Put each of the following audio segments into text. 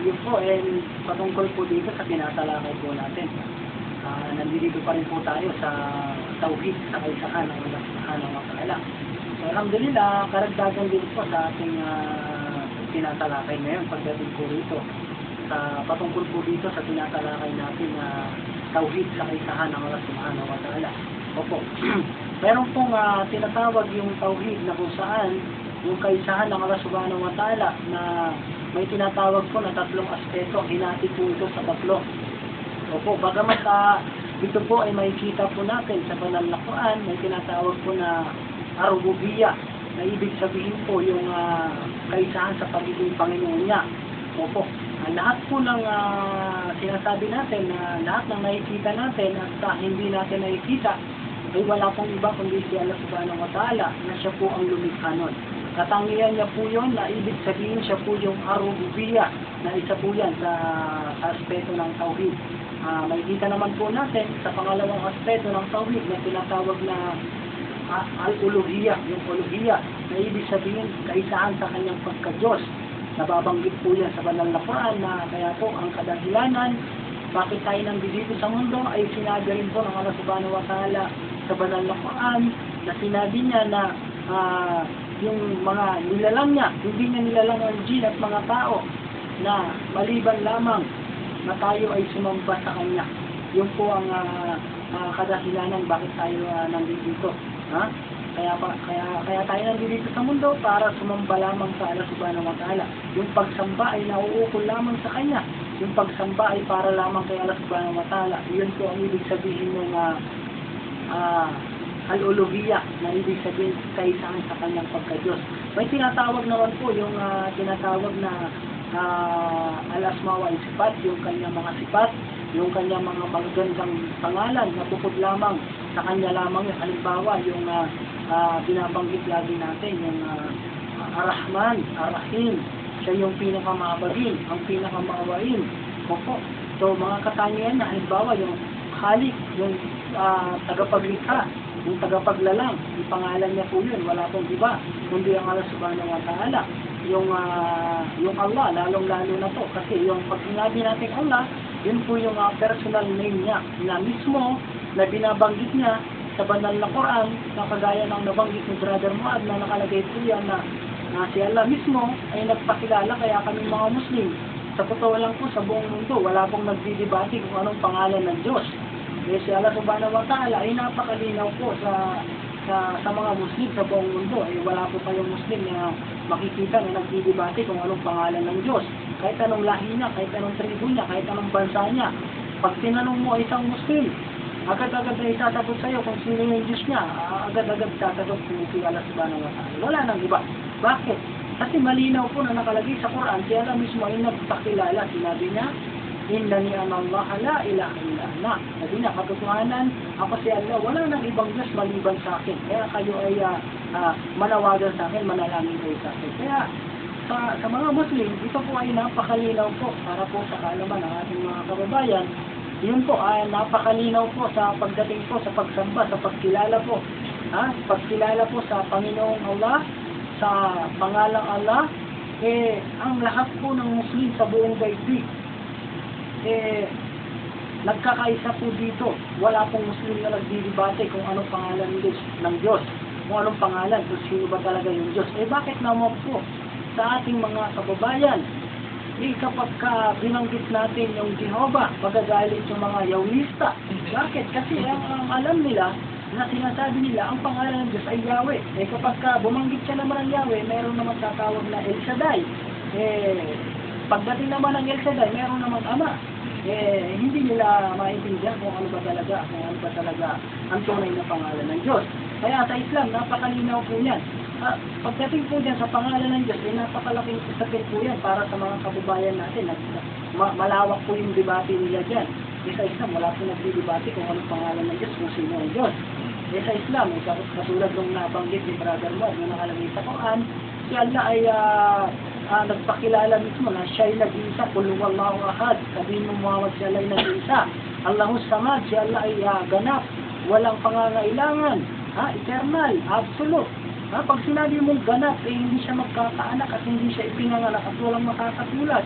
Yun po, patungkol po dito sa tinatalakay po natin. Nandito pa rin po tayo sa tauhid, sa kaisahan ng Allah Subhanahu wa Ta'ala. So, alhamdulillah, karagdagan din po sa ating tinatalakay ngayon pagdating po rito. Patungkol po dito sa tinatalakay natin na tauhid sa kaisahan ng Allah Subhanahu wa Ta'ala. Opo. Meron pong tinatawag yung tauhid na kung saan yung kaisahan ng Allah Subhanahu wa Ta'ala na may tinatawag po na tatlong aspeto, hinati po ito sa tatlo. Opo, bagamat ito po ay makikita po natin sa banal na Quran, may tinatawag po na ar-rububiyyah, na ibig sabihin po yung kaisahan sa pagiging Panginoon niya. Opo, lahat po ng sinasabi natin, lahat ng nakikita natin at hindi natin nakikita, ay wala pong iba kundi si Allah Subhanahu wa Ta'ala na siya po ang lumikha nun. Katangian niya po yun na ibig sabihin siya po yung ar-rububiyyah, na isa po yan sa aspeto ng tauhid. Makikita naman po natin sa pangalawang aspeto ng tauhid na tinatawag na al-uluhiyyah, yung uluhiyyah, na ibig sabihin kaisahan sa kanyang pagka-Diyos. Nababanggit po yan sa banal na Quran na kaya po ang kadahilanan bakit tayo nandito sa mundo ay sinabi rin po ng Allah Subhanahu wa Ta'ala sa banal na Quran na sinabi niya na yung mga nilalang niya, hindi niya nilalang ang jin at mga tao na maliban lamang na tayo ay sumamba sa Kanya. Yun po ang kadahilanan bakit tayo nandito. Kaya tayo nandito sa mundo para sumamba lamang sa Allah Subhanahu wa Ta'ala. Yung pagsamba ay nauukol lamang sa Kanya. Yung pagsamba ay para lamang kay Allah Subhanahu wa Ta'ala. Yun po ang ibig sabihin ng al-uluhiyyah, na ibig sabihin kaisahan sa kanyang pagka-Diyos. May tinatawag naman po yung tinatawag na al-asma wa sifat, yung kanyang mga sifat, yung kanyang mga magagandang pangalan na bukod lamang sa kanya lamang. Yung halimbawa, yung binabanggit lagi natin, yung Ar-Rahman, Ar-Rahim, siya yung pinakamabagin, ang pinakamaawain. Opo. So, mga katangian na, halimbawa, yung Khalik, yung tagapaglikha, yung tagapaglalang, yung pangalan niya po yun, wala pong iba, kundi ang Allah Subhanahu wa Ta'ala. Yung Allah, lalong-lalo na po, kasi yung pag sinabi natin Allah, yun po yung personal name niya, na mismo, na binabanggit niya sa banal na Quran, na kagaya ng nabanggit ni Brother Muad, na nakalagay po yan na si Allah mismo ay nagpakilala, kaya kami mga Muslim, sa totoo lang po sa buong mundo, wala pong nagdidebate kung anong pangalan ng Diyos. Si Allah Subhanahu wa Ta'ala ay napakalinaw po sa mga Muslim sa buong mundo. Wala po kayong Muslim na makikita na nagdidebate kung anong pangalan ng Diyos. Kahit anong lahi niya, kahit anong tribu niya, kahit anong bansa niya. Pag tinanong mo isang Muslim, agad-agad na isasagot sa'yo kung sino yung Diyos niya. Agad-agad sasagot kung si Allah Subhanahu wa Ta'ala. Wala nang iba. Bakit? Kasi malinaw po na nakalagay sa Quran, si Allah mismo ay nagpakilala. Sinabi niya, innani ana Allah la ilaha illa ana. Sabi niya, katotohanan, ako si Allah, wala nang ibang Diyos maliban sa akin. Kaya kayo ay manawagan sa akin, manalangin kayo sa akin. Kaya sa mga Muslim, ito po ay napakalinaw po para po sa kaalaman ng ating mga kababayan. Yun po ay napakalinaw po sa pagdating po sa pagsamba, sa pagkilala po. Pagkilala po sa Panginoong Allah, sa pangalang Allah, ang lahat po ng Muslim sa buong daigdig, nagkakaisa po dito. Wala pong Muslim na nagdidebate kung anong pangalan ng Diyos, kung anong pangalan, kung sino ba talaga yung Diyos. Bakit naman po sa ating mga kababayan, kapag binanggit natin yung Jehovah, magagalit yung mga Yahwista. Bakit? Kasi ang alam nila, na sinasabi nila, ang pangalan ng Diyos ay Yahweh. Kapag bumanggit siya naman ng Yahweh, meron naman tatawag na El Shaddai. Pagdating naman ng El Shaddai, meron naman Ama. Hindi nila maintindihan kung ano ba talaga ang tunay na pangalan ng Diyos. Kaya sa Islam, napakalinaw po yan. Pagdating po dyan sa pangalan ng Diyos, napakalaking usapin po yan para sa mga kababayan natin. Malawak po yung debate nila dyan. Sa Islam, wala po nagdidebate kung anong pangalan ng Diyos, kung sino ang Diyos. Sa Islam, katulad nung nabanggit ni Brother Muad na nakalagay sa Quran, si Allah ay nagpakilala mismo na siya ay nag-iisa, kul huwallahu ahad, sabihin mo Muhammad, siya ay nag-iisa, Allahus samad, siya ay ganap, walang pangangailangan, eternal, absolute. Pag sinabi mong ganap, hindi siya magkakaanak at hindi siya ipinanganak at walang makakatulad.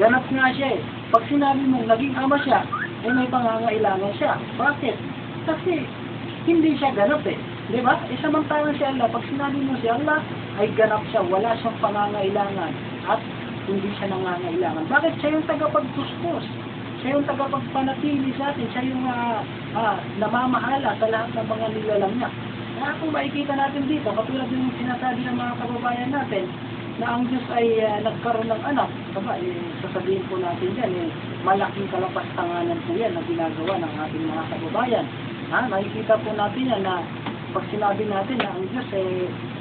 Ganap nga siya eh. Pag sinabi mong naging ama siya, eh may pangangailangan siya. Bakit? Kasi hindi siya ganap eh. Di ba? Eh samantalang si Allah, pag sinabi mo si Allah, ay ganap siya, wala siyang pangangailangan at hindi siya nangangailangan. Bakit? Siya yung tagapagpuspos. Siya yung tagapagpanatili sa atin. Siya yung namamahala sa lahat ng mga nilalang niya. Kaya kung makikita natin dito, katulad yung sinasabi ng mga kababayan natin, na ang Diyos ay nagkaroon ng anak, diba, sasabihin po natin yan, malaking kalapastanganan po yan na ginagawa ng ating mga kababayan. Makikita po natin yan na pag sinabi natin na ang Diyos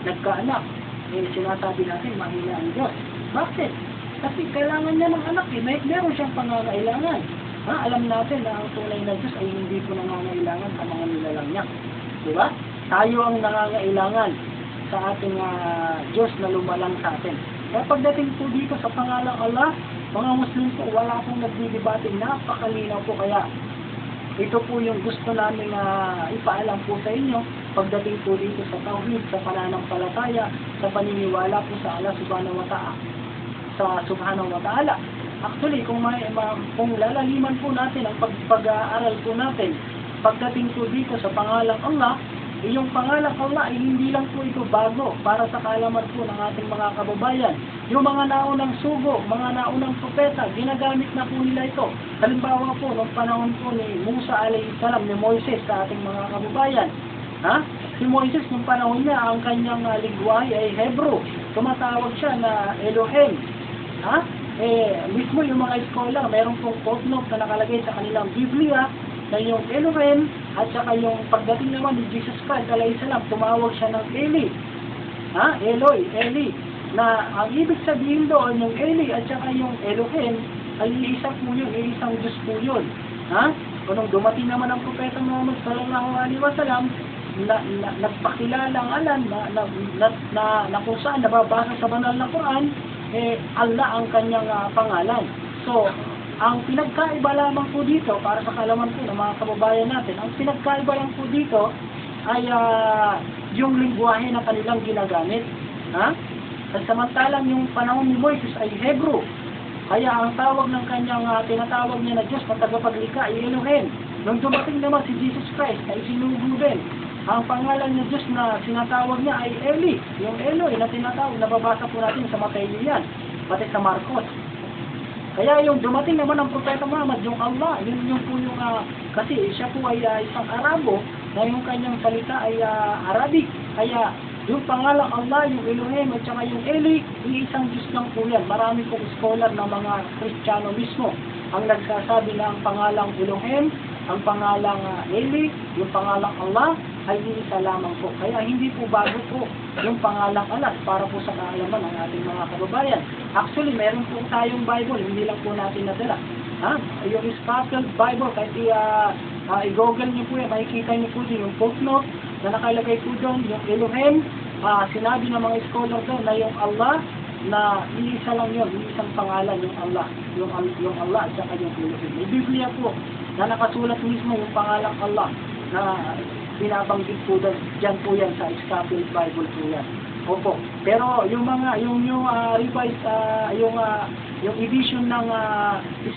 nagkaanak, sinasabi natin mahina ang Diyos. Bakit? Kasi kailangan niya ng anak meron siyang pangangailangan. Alam natin na ang tunay na Diyos ay hindi po nangangailangan sa mga nilalang niya. Diba? Tayo ang nangangailangan sa ating Diyos na lumalang sa atin. Kaya pagdating po dito sa pangalang Allah, mga Muslim po, wala pong nagdidebate, napakalinaw po. Kaya ito po yung gusto namin ipaalam po sa inyo pagdating po dito sa tauhid, sa pananampalataya, sa paniniwala po sa Allah subhanahu wa ta'ala. Actually, kung lalaliman po natin ang pag-aaral po natin pagdating po dito sa pangalang Allah, yung pangalang Allah ay hindi lang po ito bago para sa kaalaman po ng ating mga kababayan. Yung mga naunang sugo, mga naunang propeta, ginagamit na po nila ito. Halimbawa po, noong panahon po ni Musa alayhi salam, ni Moises sa ating mga kababayan. Si Moises, noong panahon niya, ang kanyang lingwahe ay Hebrew. Tumatawag siya na Elohim. Mismo yung mga scholar, meron pong footnote na nakalagay sa kanilang Biblia na yung Elohim at saka yung pagdating naman ni Jesus Christ alayhi salam, tumawag siya ng Eli. Eloy, Eli. Na ang ibig sabihin doon, yung Eli at saka yung Elohim, ay iisa po yun, isang Diyos po yun. Kung dumating naman ang Propeta Muhammad sallallahu alaihi wasallam, nagpakilala ang alam na kung saan nababasa sa banal na Quran, Allah ang kanyang pangalan. So, ang pinagkaiba lamang po dito, para sa kaalaman po ng mga kababayan natin, ang pinagkaiba lang po dito ay yung lingwahe na kanilang ginagamit. At samantalang yung panahon ni Moises ay Hebrew. Kaya ang tawag ng kanyang tinatawag niya na Diyos na tagapaglikha ay Elohim. Nung dumating naman si Jesus Christ ay sinugo din. Ang pangalan ng Diyos na sinatawag niya ay Eli. Yung Eloy na tinatawag, nababasa po natin sa Mateo yan, pati sa Marcos. Kaya yung dumating naman ang Propeta Muhammad, yung Allah, yun po yung, kasi siya po ay isang Arabo, na yung kanyang salita ay Arabic. Kaya yung pangalang Allah, yung Elohim, at saka yung Eli, isang Diyos lang po yan. Marami pong scholar na mga Kristiyano mismo ang nagsasabi na ang pangalang Elohim, ang pangalang Eli, yung pangalang Allah, ay isa lamang po. Kaya hindi po bago po yung pangalang Allah para po sa kaalaman ng ating mga kababayan. Actually, meron po tayong Bible, hindi lang po natin nadala. Yung Scattered Bible, kahit i-google niyo po yan, makikita niyo po din yung footnote na nakalagay po doon, yung Elohim, sinabi ng mga scholar doon na yung Allah, na iisa lang yun, isang pangalan, yung Allah. Yung Allah at saka yung Elohim. May Biblia po na nakasulat mismo yung pangalang Allah na binabanggit po doon, dyan po yan sa Scattered Bible po yan. Opo. Pero yung revised, yung edition ng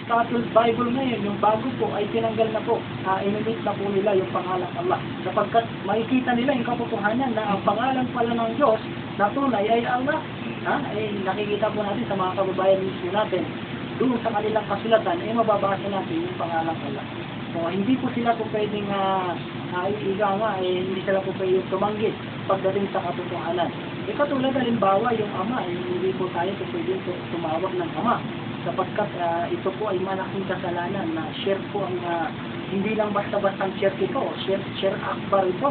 Scattered Bible ngayon, yung bago po, ay tinanggal na po. Inumit na po nila yung pangalang Allah. Sapagkat makikita nila yung katotohanan na ang pangalan pala ng Diyos na tunay ay Allah. Nakikita po natin sa mga kababayan mismo natin. Doon sa kanilang kasulatan, mababasa natin yung pangalang Allah. So, hindi po sila po pwedeng hindi sila po pwedeng tumanggit pagdating sa katotohanan. Katulad halimbawa, yung ama, hindi po tayo po pwedeng tumawag ng ama. Sapagkat ito po ay malaking kasalanan na shirk po ang, hindi lang basta-bastang shirk ito, shirk akbar ito.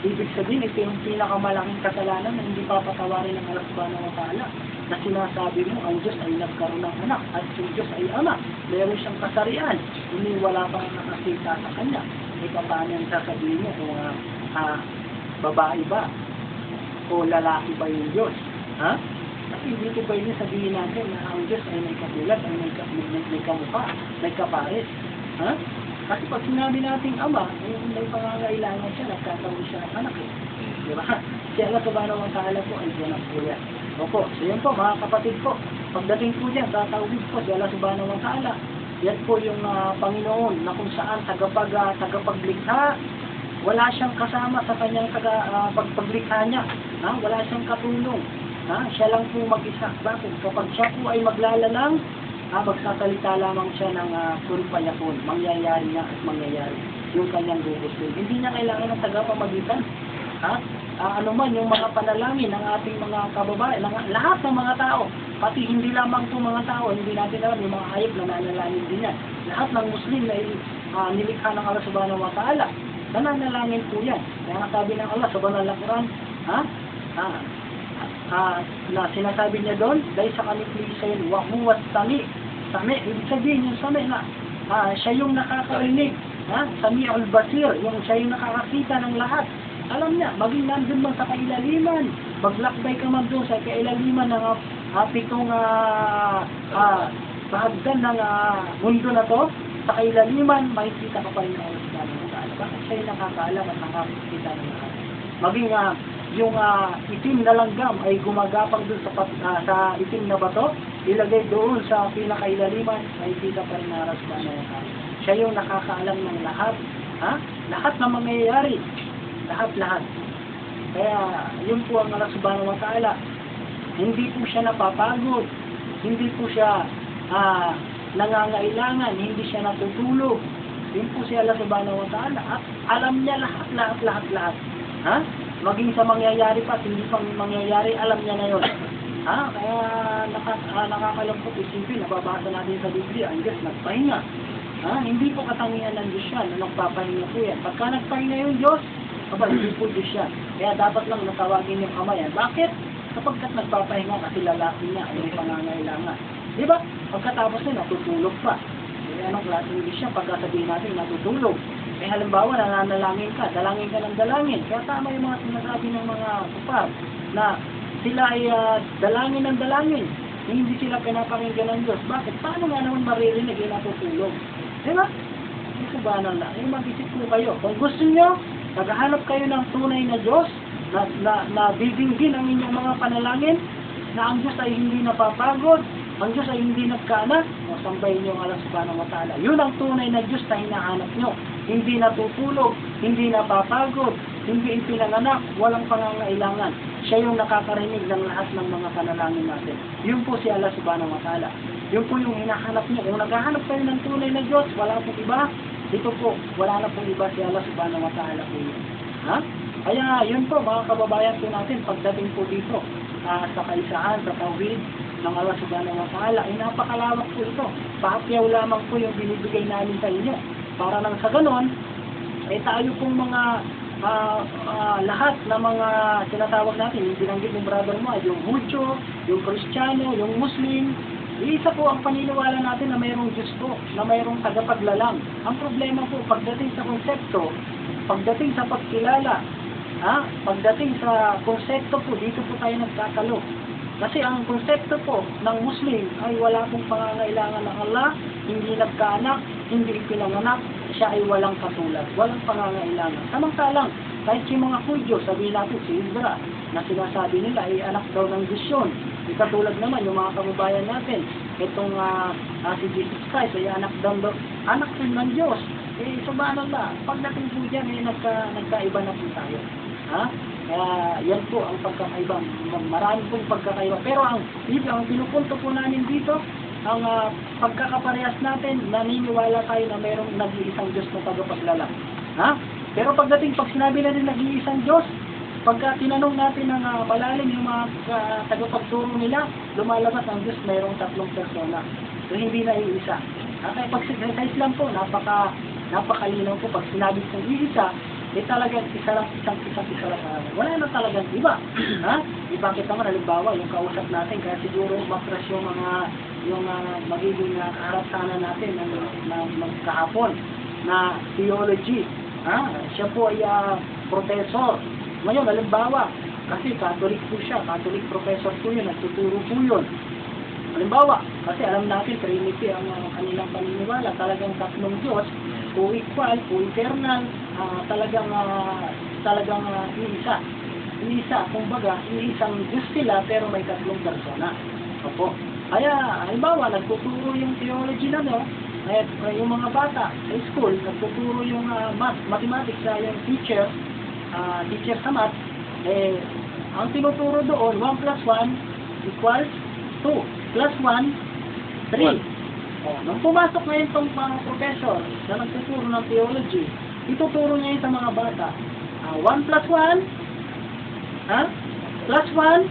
Ibig sabihin, ito yung pinakamalaking kasalanan na hindi papatawarin ng Allah subhanahu wa ta'ala. Na sinasabi mo, ang Diyos ay nagkaroon ng anak at si Diyos ay ama. Meron siyang kasarian, hindi wala pang nakakita sa kanya. Paano yung sasabihin mo kung babae ba o lalaki ba yung Diyos? Kasi hindi ko pwede sabihin natin na ang Diyos ay may katulad, ay may kamukha, may kapares. Kasi pag sinabi natin ama, may pangangailangan siya, nagkataon siya ng anak. Diba? Si Allah subhanahu wa ta'ala po ay ganap po yan. Opo, so yun po mga kapatid po. Pagdating po dyan, tatawid po si Allah subhanahu wa ta'ala. Yan po yung Panginoon na kung saan tagapaglikha. Wala siyang kasama sa kanyang pagpaglikha niya. Wala siyang katulong. Siya lang po mag-isa. Bakit? Kapag siya po ay maglalalang, magsasalita lamang siya ng kun fayakun. Mangyayari niya at mangyayari yung kanyang gugustuhin. Hindi niya kailangan ng tagapamagitan. Ano man yung mga panalangin ng ating mga kababayan, lahat ng mga tao, pati hindi lamang po mga tao, hindi natin alam yung mga hayop na nanalangin din yan. Lahat ng Muslim na nilikha ng Allah subhanahu wa ta'ala, nananalangin po yan. Kaya sabi ng Allah sa banal na Quran, na sinasabi niya doon, dahil sa kamiklisayin, wa huwa sami. Sami, ibig sabihin yung sami na siya yung nakakarinig. Sami'ul basir, yung siya yung nakakakita ng lahat. Alam niya, maging nandun man sa kailaliman, maglakbay ka man doon sa kailaliman ng pitong bahagdan ng mundo na to, sa kailaliman, makikita ka pa rin ng Allah subhanahu wa ta'ala. Bakit siya yung nakakaalam at nakakakita ng lahat? Maging yung itim na langgam ay gumagapang doon sa itim na bato, ilagay doon sa pinakailaliman, makikita pa rin ng Allah subhanahu wa ta'ala. Siya yung nakakaalam ng lahat. Lahat na mangyayari. Lahat. Kaya, yun po ang Allah subhanahu wa ta'ala. Hindi po siya napapagod. Hindi po siya nangangailangan. Hindi siya natutulog. Yun po si Allah subhanahu wa ta'ala. At alam niya lahat. Maging sa mangyayari pa, hindi pang mangyayari, alam niya na yun. Kaya nakakalungkot isipin, nababasa natin sa Biblia, ang Diyos nagpahinga. Hindi po katangian ng Diyos yan, nagpapahinga po yan. Pagka nagpahinga yung Diyos, hindi po Diyos yan. Kaya dapat lang natawagin yung kamay. Bakit? Kapagkat nagpapahinga kasi lalaki niya ay may pangangailangan. Diba? Pagkatapos na natutulog pa. Kaya anong klaseng Diyos yan? Pagka sabihin natin natutulog. Halimbawa, nananalangin ka, dalangin ka ng dalangin. Kaya tama yung mga sinasabi ng mga kupar na sila ay dalangin ng dalangin. Hindi sila pinapakinggan ng Diyos. Bakit? Paano nga naman maririnig yung natutulog? Diba? Ito ba na lang? Mag-isip po kayo. Kung gusto nyo, naghahanap kayo ng tunay na Diyos na bibinggin ang inyong mga panalangin, na ang Diyos ay hindi napapagod, ang Diyos ay hindi nagkaanak, sambahin nyo ang Allah subhanahu wa ta'ala. Yun ang tunay na Diyos na hinahanap nyo. Hindi natutulog, hindi napapagod, hindi ipinanganak, walang pangangailangan. Siya yung nakakarinig ng lahat ng mga panalangin natin. Yun po si Allah subhanahu wa ta'ala. Yun po yung hinahanap nyo. Kung naghahanap kayo ng tunay na Diyos, wala pong iba. Dito po, wala na pong iba si Allah subhanahu wa ta'ala po yun. Kaya yun po mga kababayan po natin, pagdating po dito sa kaisahan, sa tawhid ng Allah subhanahu wa ta'ala, ay napakalawak po ito. Paakyaw lamang po yung binibigay namin sa inyo. Para lang sa ganon, ay tayo pong mga lahat na mga tinatawag natin, yung binanggit ng brother mo, yung Hudyo, yung Kristiyano, yung Muslim, isa po ang paniniwala natin na mayroong Diyos po, na mayroong tagapaglalang. Ang problema po, pagdating sa konsepto, pagdating sa pagkilala, pagdating sa konsepto po, dito po tayo nagkakalo. Kasi ang konsepto po ng Muslim ay wala pong pangangailangan ng Allah, hindi nagkaanak, hindi ipinanganak, siya ay walang katulad, walang pangangailangan. Samantalang, kahit yung mga Hudyo, sabihin natin si Indra, na sinasabi nila ay anak daw ng Diyos yun. Katulad naman yung mga kababayan natin, itong si Jesus Christ ay anak din ng Diyos. Subhanallah, pagdating po dyan, nagkaiba na po tayo. Kaya yan po ang pagkakaiba. Marami pong pagkakaiba. Pero ang pinupunto po namin dito, ang pagkakaparehas natin, naniniwala tayo na mayroong nag-iisang Diyos na tagapaglalang. Pero pagdating, pag sinabi na rin nag-iisang Diyos, pagka tinanong natin ng malalim yung mga tagapagturo nila, lumalabas ang Diyos mayroong 3 persona. So hindi na iisa. Kaya pag sa Islam po, napakalinaw po. Pag sinabi kong iisa, talagang isa lang. Wala na talagang iba. Bakit naman, halimbawa, yung kausap natin, kaya siguro makras yung magiging kaharap sana natin ng kahapon na theology. Siya po ay professor. Ngayon, halimbawa, kasi Catholic po siya, Catholic professor po yun, nagtuturo po yun. Halimbawa, kasi alam natin, Trinity ang kanilang paniniwala, talagang 3 Diyos, co-equal, co-eternal, talagang iisa. Kumbaga, iisang Diyos sila, pero may 3 persona. Opo. Kaya, halimbawa, nagtuturo yung theology na, no? Yung mga bata sa school, nagtuturo yung mathematics sa yung teacher sa math, ang tinuturo doon, 1 plus 1 equals 2, plus 1, 3. Nung pumasok ngayon itong professor na nagtuturo ng theology, ituturo niya yun sa mga bata. 1 plus 1, plus 1,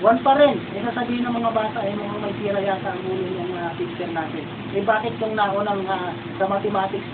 1 pa rin. Sasabihin ng mga bata, mga may tira yata ang ulo ng teacher natin. Bakit yung naunang sa mathematics